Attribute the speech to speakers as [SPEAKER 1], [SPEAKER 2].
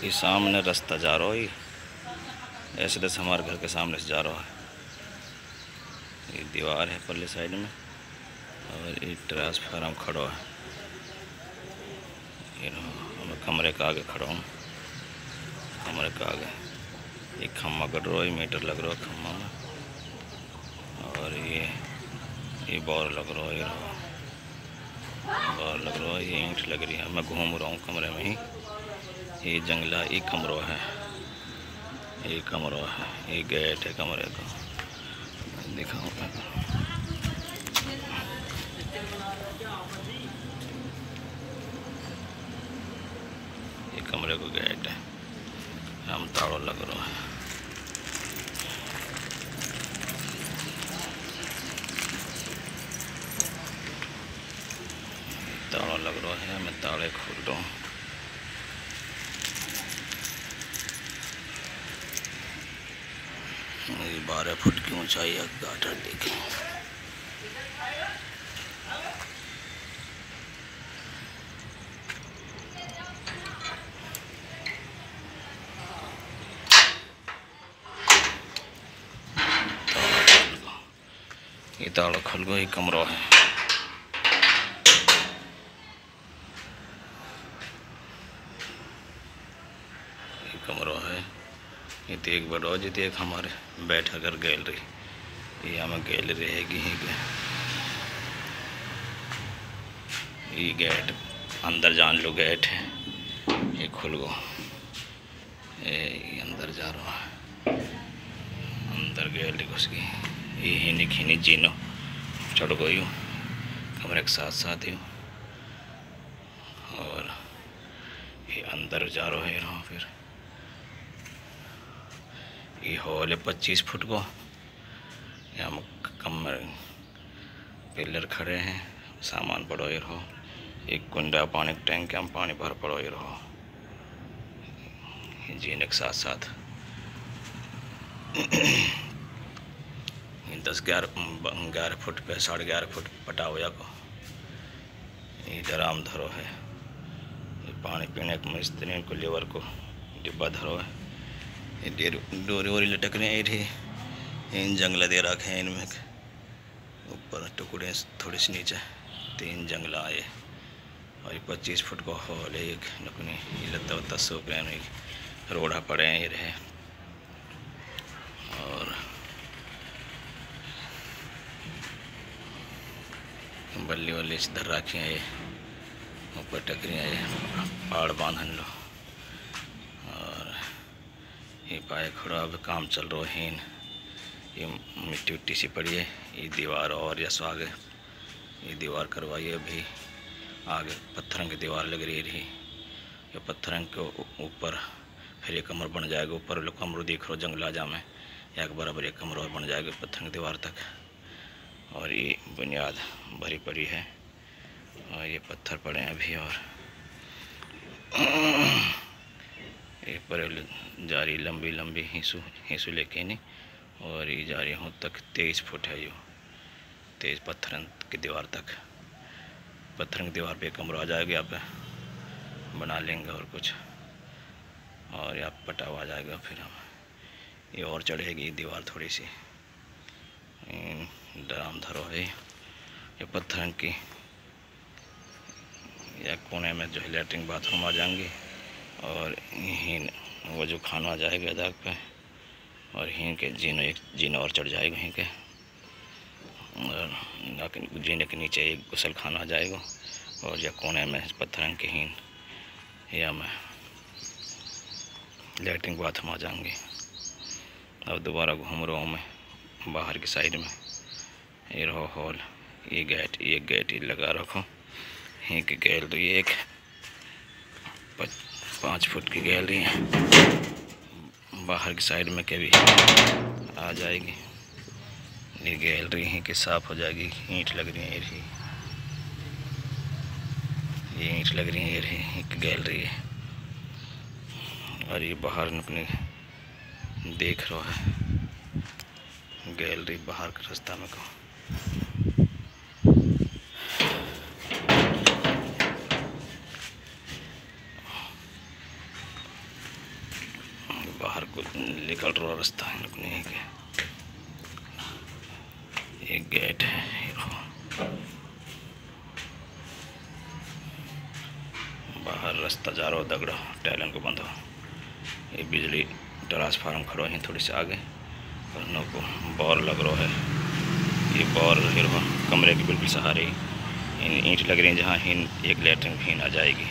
[SPEAKER 1] ये सामने रास्ता जा रहा है, ऐसे तो हमारे घर के सामने से जा रहा है। ये दीवार है परले साइड में और ये ट्रांसफार्मर खड़ा है। ये मैं कमरे के आगे खड़ा हूँ, कमरे के आगे ये खम्मा कट रहा है, मीटर लग रहा है खम्मा में, और ये बोर लग रहा है, बोर लग रहा है, ये ईंट लग रही है। मैं घूम रहा हूँ कमरे में ही। ये जंगला, ये कमरा है, ये कमरा है, ये गेट है कमरे का, दिखाऊँ मैं। ये कमरे को गेट है, हम ताला लग रहा है। ताला लग रहा है, मैं ताले खोल रहा हूँ। ये 12 फुट की ऊंचाई है, गाटर देखें। ये ताला खुल गया, ये कमरा है। ये कमरा है, ये देख बड़ा जी, देख हमारे बैठा कर गैलरी, ये हमें गैलरी रहेगी। ये गेट अंदर जान लो, गेट है, ये खुल गो, ये अंदर जा रहा है, अंदर गैलरी घुस गई। ये हिनी खिनी जीनो चढ़ गई हूँ कमरे के साथ साथ ही, और ये अंदर जा रहा है। फिर ये हॉल है 25 फुट को, यहाँ कमर पिलर खड़े हैं, सामान पड़ो ये रहो। एक कुंडा पानी का टैंक हम पानी भर पड़ो ये रहो, जीने के साथ साथ 10-11 फुट पे 11.5 फुट पटा हुआ को ये ड्राम धरो है। ये पानी पीने को मिस्त्री को लेवर को डिब्बा धरो है। ये डोरी वोरी लटक रहे हैं, इन जंगला दे रखे हैं, इनमें ऊपर टुकड़े थोड़ी सी नीचे 3 जंगला आए। और ये 25 फुट का हॉल है। एक नकनी ये लत्ता वत्ता सूख रहे हैं, रोड़ा पड़े हैं ये रहे। और बल्ली वल्ली धर रखी हैं, ये ऊपर टकरियाँ, ये पहाड़ बांधन लो। और ये पाए खड़ा, अब काम चल रहा है। ये मिट्टी उट्टी सी पड़ी है। ये दीवार और यस आगे ये दीवार करवाई है, अभी आगे पत्थरों की दीवार लग रही है। ये पत्थरों के ऊपर फिर एक कमरा बन जाएगा। ऊपर लोग कमरा देख रहे हो जंगला जा में, एक बराबर एक कमरा और बन जाएगा पत्थर की दीवार तक। और ये बुनियाद भरी पड़ी है और ये पत्थर पड़े हैं अभी। और ये पर जा रही लंबी लंबी हिस्सू लेके नहीं, और ये जा रही हूँ तक 23 फुट है। यो 23 पत्थर की दीवार तक, पत्थर की दीवार पे कमरा आ जाएगा, यहाँ पे बना लेंगे और कुछ, और यहाँ पटावा आ जाएगा। फिर हम ये और चढ़ेगी दीवार थोड़ी सी। ड्राम धरो है ये पत्थर की, या कोने में जो है लैट्रिन बाथरूम आ जाएंगे। और यहीं वो जो खाना आ जाएगा दाग पे, और यहीं के जीना और चढ़ जाएगा यहीं के। और जीने के नीचे एक गुसल खाना आ जाएगा, और या कोने में पत्थर के हीन या में लैट्रिन बाथरूम आ जाएंगे। अब दोबारा घूम रहा हूँ मैं बाहर की साइड में। ये रहो हॉल, ये गेट ये लगा रखो। यहीं की गैलरी एक 5 फुट की गैलरी है, बाहर की साइड में कभी आ जाएगी। ये गैलरी यहीं की साफ हो जाएगी। ईंट लग रही है, ये ईंट लग रही है, ये रही एक गैलरी है। और ये बाहर निकले देख रहा है गैलरी बाहर का रास्ता में को। चल रहा रास्ता नहीं के एक गेट है बाहर रास्ता जा रहा दगड़ा टैलन को बंद हो। ये बिजली ट्रांसफार्म खड़ो है थोड़ी सी आगे और नो को बॉर लग रहा है। ये बॉर कमरे के बिल्कुल सहारे ईंट लग रही हैं जहाँ एक लेटरिन आ जाएगी।